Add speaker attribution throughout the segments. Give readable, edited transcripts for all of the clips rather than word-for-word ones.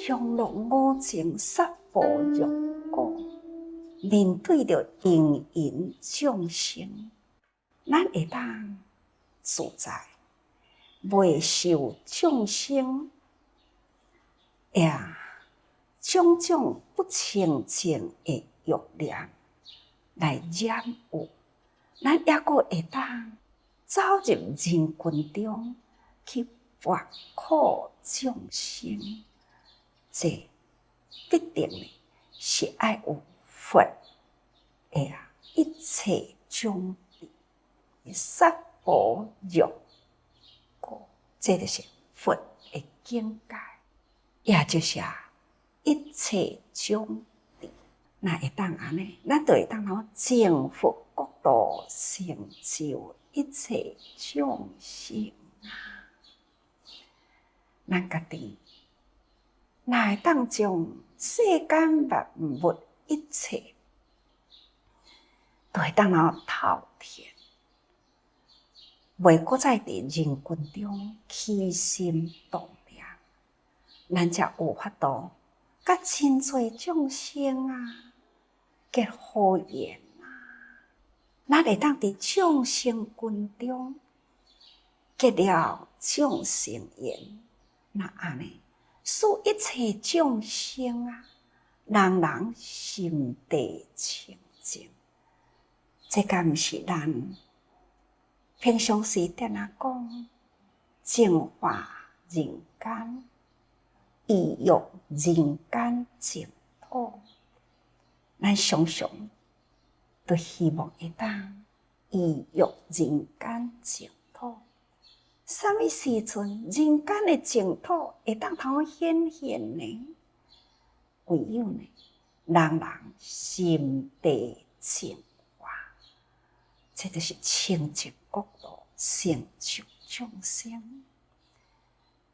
Speaker 1: 香炉五情杀无欲果，面对着芸芸众生，咱会当自在，袂受众生种种不清净的欲念来染有，咱也阁会当走入人群中去博苦众生。这必定是爱有佛的一切种子，杀无欲果，这就是佛的境界，也就是一切种子。那会当安尼，咱就会当增福国度，成就一切众生咱家己哪会当将世间万物一切，都会当透天，袂搁再伫人群中起心动念，咱才有法度甲真侪众生结好缘咱会当伫众生群中结了众生缘，那安尼。使一切众生人人心地清净，这敢毋是咱平常时定讲净化人间，意欲人间净土？咱常常都希望会当意欲人间净土。什么时阵人间的净土会当显现呢？唯有呢，人人心地净化，这就是清净国度，成就众生。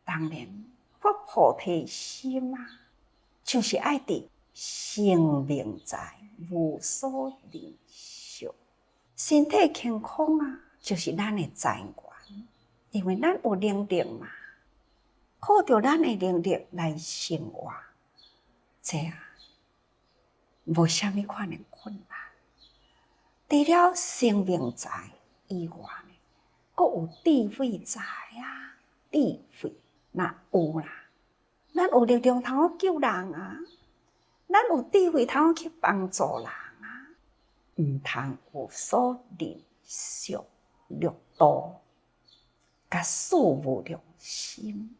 Speaker 1: 当然，发菩提心就是爱伫生命在，无所吝啬。身体健康就是咱的财源。因为咱有能力靠着咱的能力来生活，这无啥物款的困难。除了生命财以外阁有智慧财智慧若有咱有力量通救人咱有智慧通去帮助人毋通有所吝啬掠夺。甲事无良心，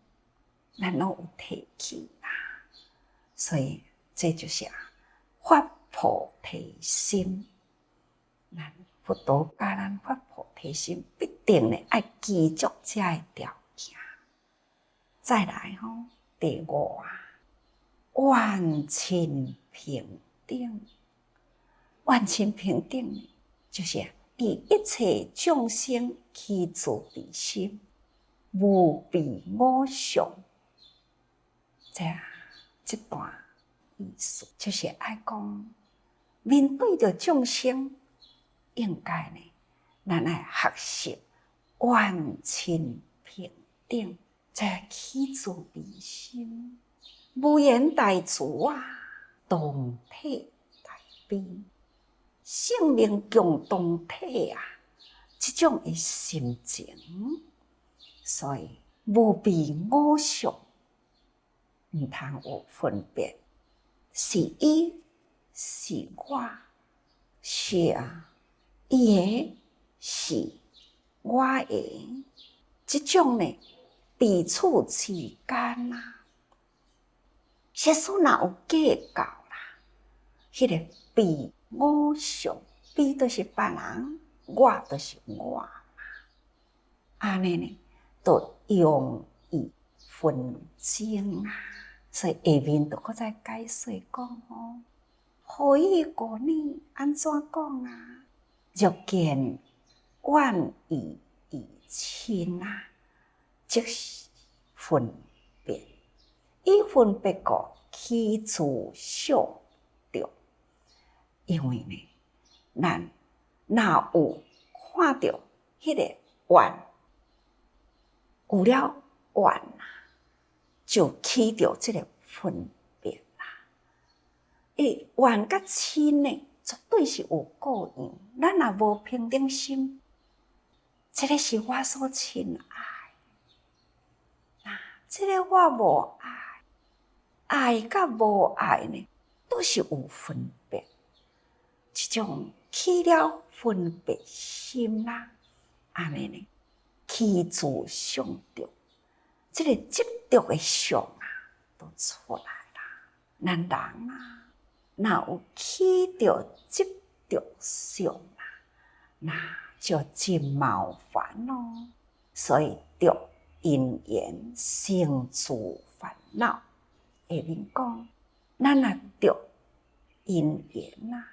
Speaker 1: 咱拢有提起所以这就是发菩提心。咱佛陀教咱发菩提心，必定爱具足这个条件。再来第五万亲平等。万亲平等就是以一切众生起自彼心，无比我相。这段意思就是爱讲，面对着众生，应该咱爱学习万亲平等，再起自彼心，无言大慈同体大悲。性命共同体这种的心情，所以无比我相，毋通有分别，是伊是我，是伊的是我的，这种彼此之间即使若有计较迄个比我相，比就是别人，我就是我安尼就容易纷争所以下面就搁再解说讲何以故呢？安怎讲若见万语以亲即是分别，以分别故起自相着。因为咱若有看到迄个怨，有了怨就起着这个分别啦。怨甲亲呢，绝对是有够样。咱若无平等心，这个是我所亲爱，这个我无爱，爱甲无爱呢，都是有分别。这种起了分别心啦，安尼呢，起自相着，这个执着的相啊，都出来啦。咱人啊，若有起着执着相啊，那就真麻烦咯。所以着因缘生诸烦恼，下面讲，咱若着因缘啊，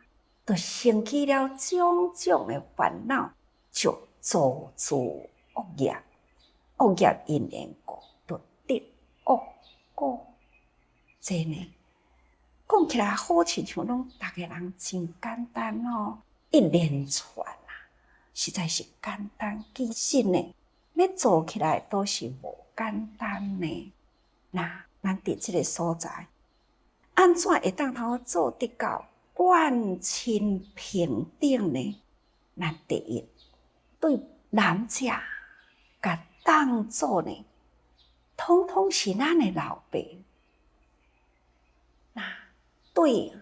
Speaker 1: 就生起了种种的烦恼，就造诸恶业，恶业因缘果，就得恶果。这呢，讲起来好亲像拢大家人真简单哦，一连串啊，实在是简单。其实呢，要做起来都是无简单呢。那咱伫这个所在，安怎会当通做得到万亲平等呢？咱第一，对男者甲当作呢，统统是咱的老爸。那对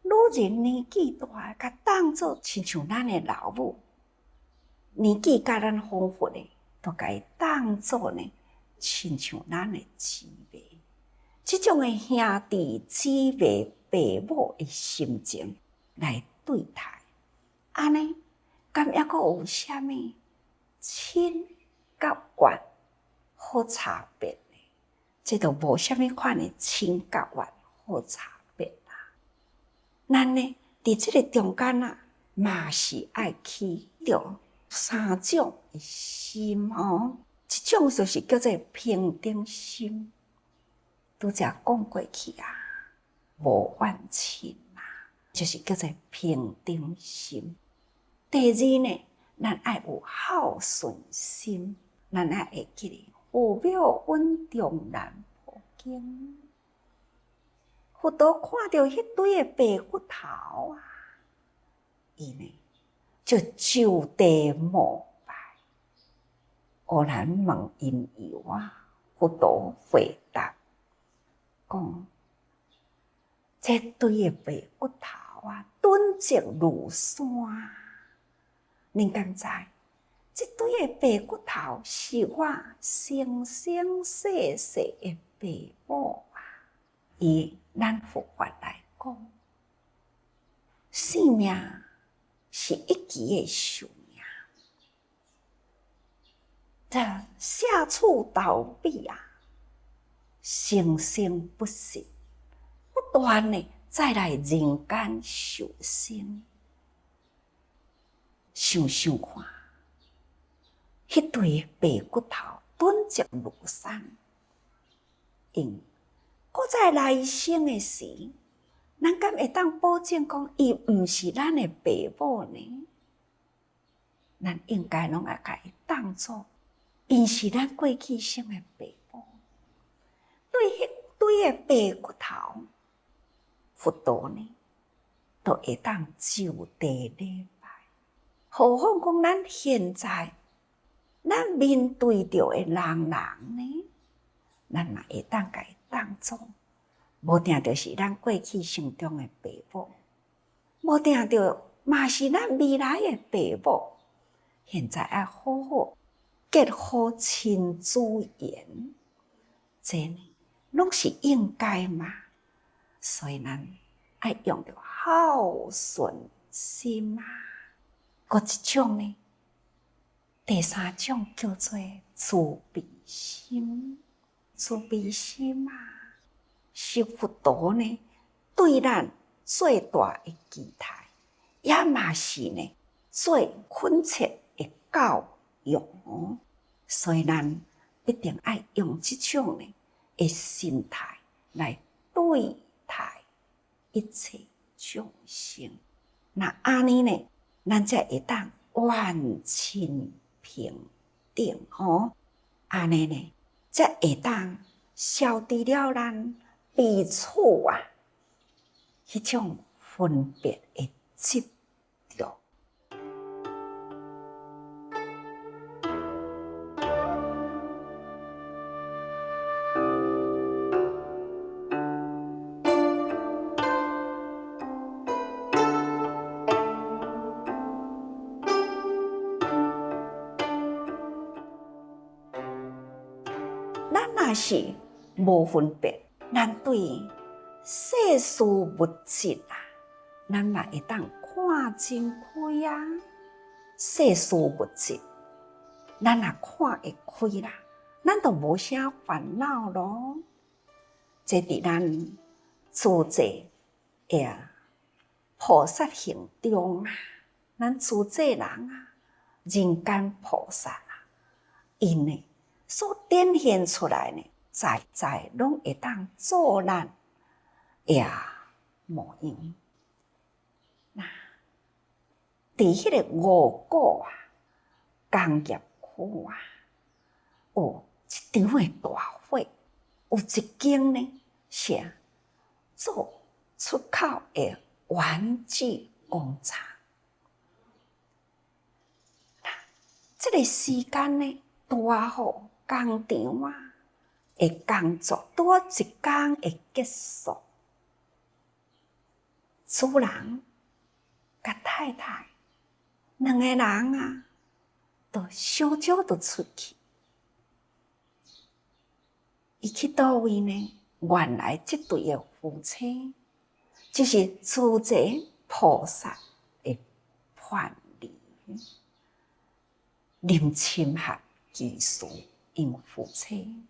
Speaker 1: 女人年纪大，甲当作亲像咱的老母，年纪甲咱丰富的，都甲伊当作呢，亲像咱的姊妹。这种的兄弟姊妹、爸母的心情来对待，安尼，敢抑阁有啥物亲甲怨好差别呢？这都无啥物款的亲甲怨好差别啦。咱呢，伫这个中间啊，嘛是爱起着三种的心哦。一种就是叫做平等心。拄则讲过去啊，无怨亲啊，就是叫做平等心。第二呢，咱爱有孝顺心，咱爱会记哩，父母恩重难抱敬。佛陀看到迄堆的白骨头啊，伊呢就就地膜拜，忽然问因由啊，佛陀回答。讲，这堆的白骨头啊，顿积如山。恁敢知？这堆的白骨头是我生生世世的爸母啊！以咱佛法来讲，生命是一期的寿命，这社畜倒闭啊！生生不息，不断的再来人间受生。想想看，迄堆白骨头顿积如山，因搁在来生的时，咱敢会当保证讲，伊毋是咱的爸母呢？咱应该拢要甲伊当作，伊是咱过去生的爸母。对迄堆的白骨头，佛陀呢，都会当就地礼拜。何况讲咱现在，咱面对着的人呢，咱嘛会当甲伊当作，无定就是咱过去生中的爸母，无定着嘛是咱未来的爸母。现在要好好结好亲子缘，这呢，拢是应该嘛。所以咱要用着孝顺心啊。搁一种呢，第三种叫做慈悲心。慈悲心啊，是佛陀呢对咱最大的期待，也嘛是呢最恳切的教育。所以咱一定要用这种呢的心态来对待一切众生。那安尼呢，咱才会当万亲平等安尼呢，才会当消除了咱彼此啊，迄种分别的执着。咱若是无分别，咱对世事物质啊，咱嘛会当看真开啊。世事物质，咱若看会开啦，咱就无啥烦恼咯。这伫咱自在菩萨行中啊，咱自在人啊，人间菩萨啊，因呢所展现出来呢，在在拢会当做咱模样。那伫迄个五谷啊，工业区啊，有一场的大火，有一间呢是做出口的玩具工厂。这个时间呢，拄好工厂啊的工作拄好一天会结束，主人甲太太两个人啊，都小少就出去。伊去倒位呢？原来这对的夫妻，就是自在菩萨的叛离，林清合技术因夫妻。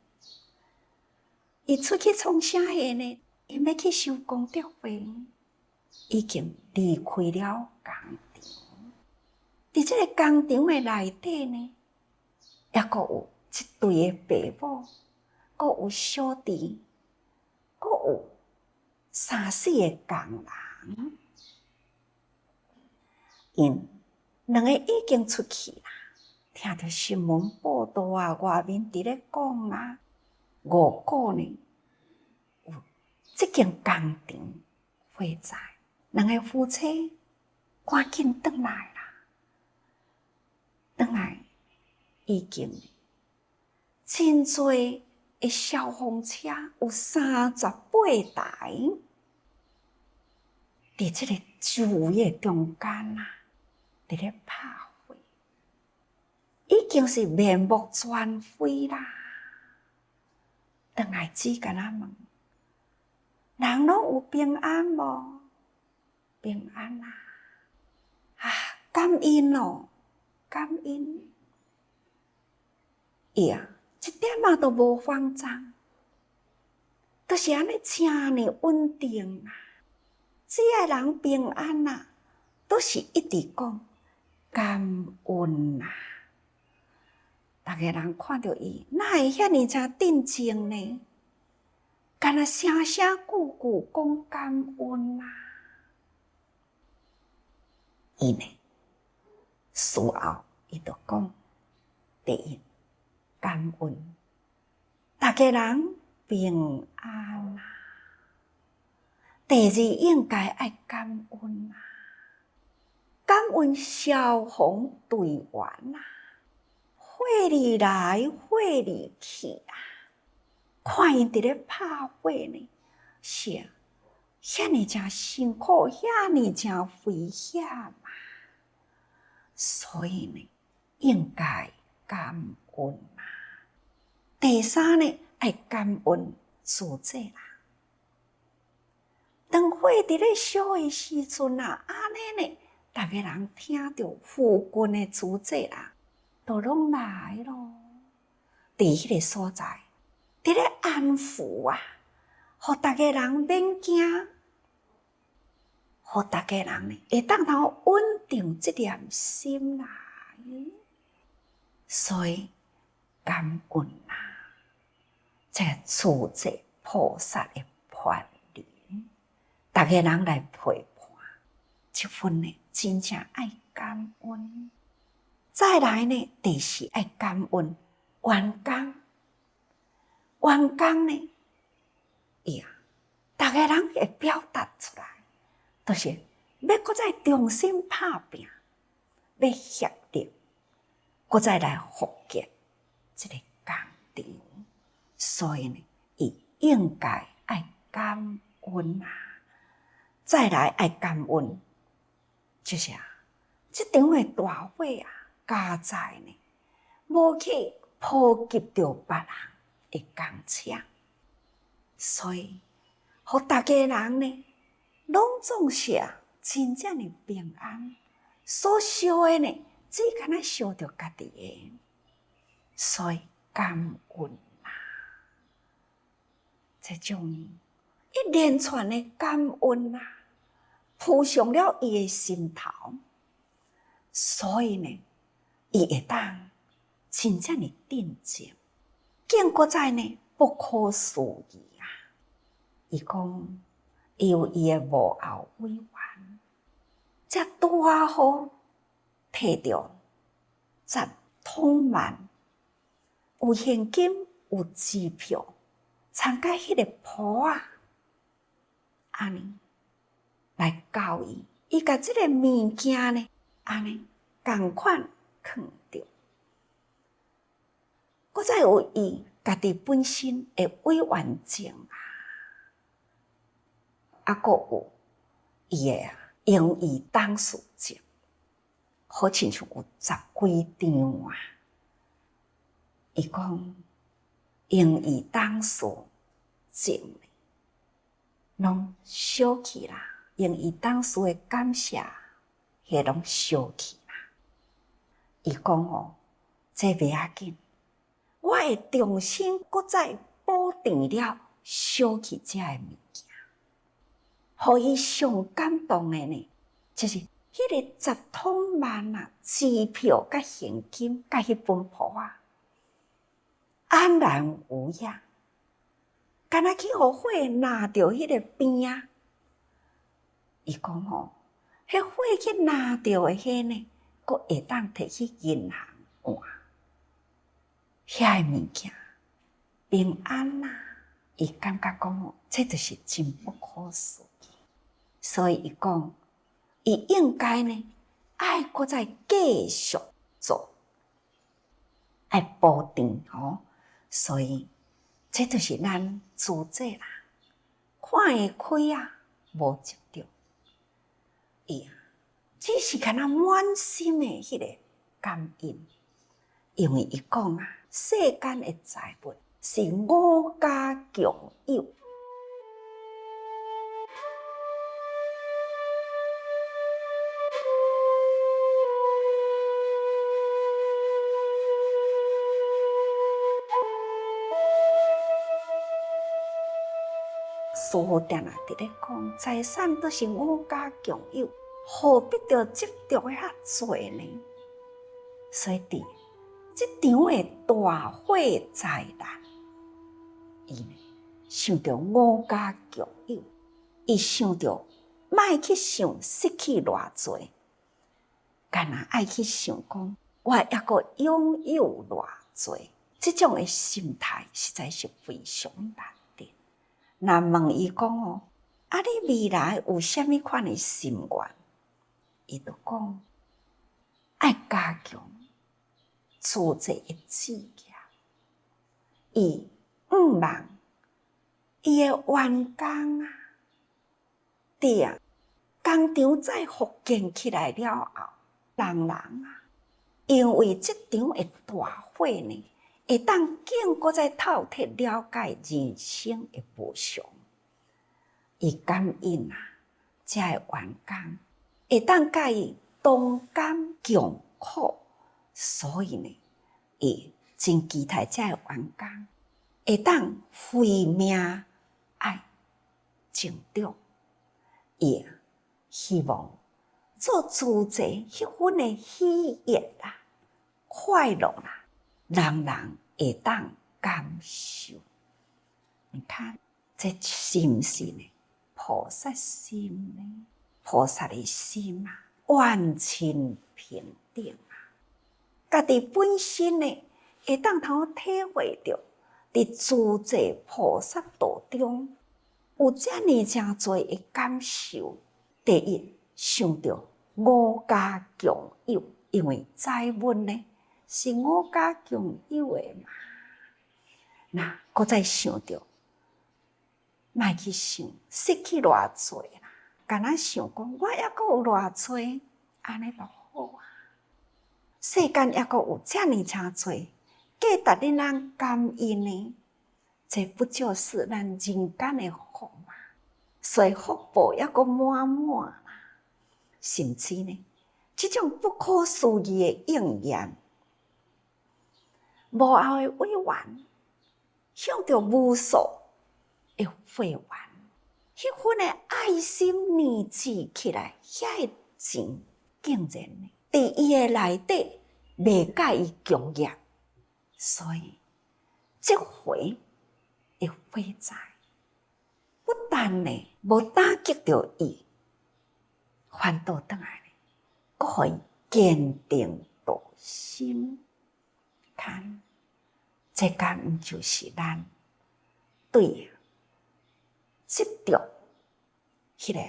Speaker 1: 伊出去创啥货呢？伊要去收功德费，已经离开了工厂。伫这个工厂的内底呢，还阁有一对的爸母，阁有小弟，阁有三四个工人。因两个已经出去啦，听到新闻报道啊，外面伫咧讲啊，五谷呢有这间工厂火灾，两个夫妻赶紧转来啦，转来已经真多的消防车，有38台，伫这个树叶中间啊，伫咧拍火，已经是面目全非啦。转来只甲咱问，人拢有平安无？平安啊！啊，感恩哦，感恩。伊啊，一点仔都无慌张，就是安尼真呢稳定啊。只要人平安啊，都是一直讲感恩啊。逐个人看到伊，哪会遐尼真镇静呢？干那声声句句讲感恩啊！伊呢，事后伊就讲，第一感恩，逐个人平安啊。第二应该爱感恩啊，感恩消防队员啊，火儿来火儿去啊，看因伫咧拍火呢，是遐尼真辛苦，遐尼真危险啊，所以呢，应该感恩啊。第三呢，爱感恩自在啦。当火伫咧烧的时阵啊，安尼呢，逐个人听到附近的自在啦，都拢来咯。伫迄个所在，伫咧安抚啊，互逐个人免惊，互逐个人呢会当通稳定这念心来。所以感恩啊，这个自在菩萨的叛离，逐个人来陪伴，这份呢真正爱感恩。再来呢，第四爱感恩员工。员工呢，大家人会表达出来，就是要搁再重新拍拼，要协力，搁再来复建这个工厂。所以呢，伊应该爱感恩啊，再来爱感恩，就是这场的大火加在呢，无去波及到别人的工厂，所以，互大家人呢，拢总是真正的平安。所烧的呢，只敢若烧着家己的，所以感恩啊！这种一连串的感恩啊，扑上了伊的心头，所以呢，伊会当真正的定静，更搁在呢不可思议啊！伊讲，伊有伊的幕后委员，这大雨摕着10桶万，有现金，有支票，参加迄个铺安尼来交伊，伊甲即个物件呢，安尼共款藏着，搁再有伊家己本身的委员证搁有伊的营业董事证，好亲像有10几张伊讲营业董事证拢烧去啦，营业董事的感谢，迄拢烧去啦。伊讲这袂要紧，我会重新搁再补填了烧去遮的物件。互伊上感动的呢，就是迄个10桶万支票甲现金甲迄本簿安然无恙。敢若去互火拿着迄个边伊讲迄火去拿着的迄呢，佫会当摕去银行换遐物件平安伊感觉讲这就是真不可思议。所以伊讲，伊应该呢爱搁再继续做，爱补填所以这就是咱自济啦，看会开无执着，伊只是敢若满心的迄个感恩，因为伊讲世间的财物是五家共有。师父定伫咧讲，财产都是五家共有，何必着执着的遐多呢？所以伫这场的大火灾难，伊呢想着五家共有，伊想着莫去想失去偌济，干那爱去想讲我还阁拥有偌济，这种的心态实在是非常难。若问伊讲你未来有啥物款的心愿？伊就讲爱加强自济的事业。伊毋望伊的员工工厂再复建起来了后，人因为这场的大火呢，会当更搁再透彻了解人生的无常，伊感恩这个员工会当甲伊同甘共苦，所以呢，伊真期待这个员工会当慧命爱成长，伊希望做自济迄份的喜悦快乐人人会当感受。你看，这是毋是呢？菩萨心呢？菩萨的心完全平等家己本身呢，会当体会到伫自济菩萨道中，有遮尔诚多的感受。第一，想到五家强友，因为载文呢是五家强友的嘛。那搁再想到，莫去想失去偌济啦，敢若想讲我还阁有偌济，安尼就好啊。世间还阁有遮尔诚多，价值恁人感恩呢，这不就是咱人间的福吗？所以福报还阁满满啦，甚至呢，这种不可思议的应验，幕后的委员向着无数的会员，迄份的爱心凝聚起来，遐个钱竟然呢，伫伊的内底未甲伊强业，所以这回的火灾不但呢无打击到伊，反倒倒来呢，阁互伊坚定道心。看，这敢毋就是咱对执着迄个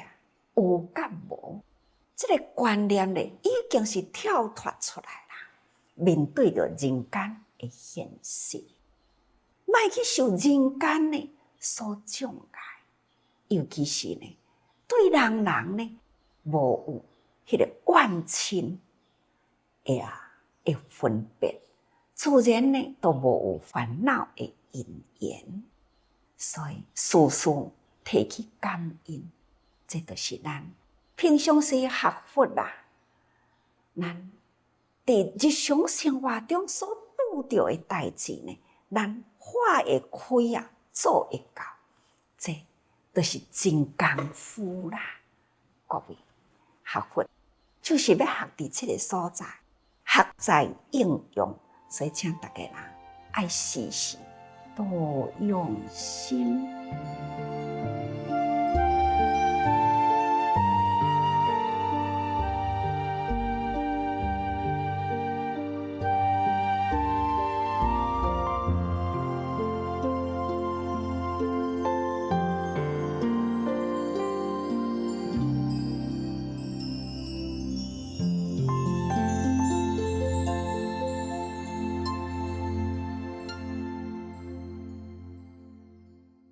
Speaker 1: 有甲无？这个观念呢，已经是跳脱出来啦。面对着人间的现实，莫去受人间呢所障碍，尤其是呢，对人呢无有迄个怨亲的分别，自然呢都无有烦恼的因缘。所以事事提起感恩，这就是咱平常时学佛啦，咱伫日常生活中所拄到的代志呢，咱化会开啊，做会到，这就是真功夫啦。各位，学佛就是要学伫这个所在，学在应用，所以请大家啦，爱时时多用心。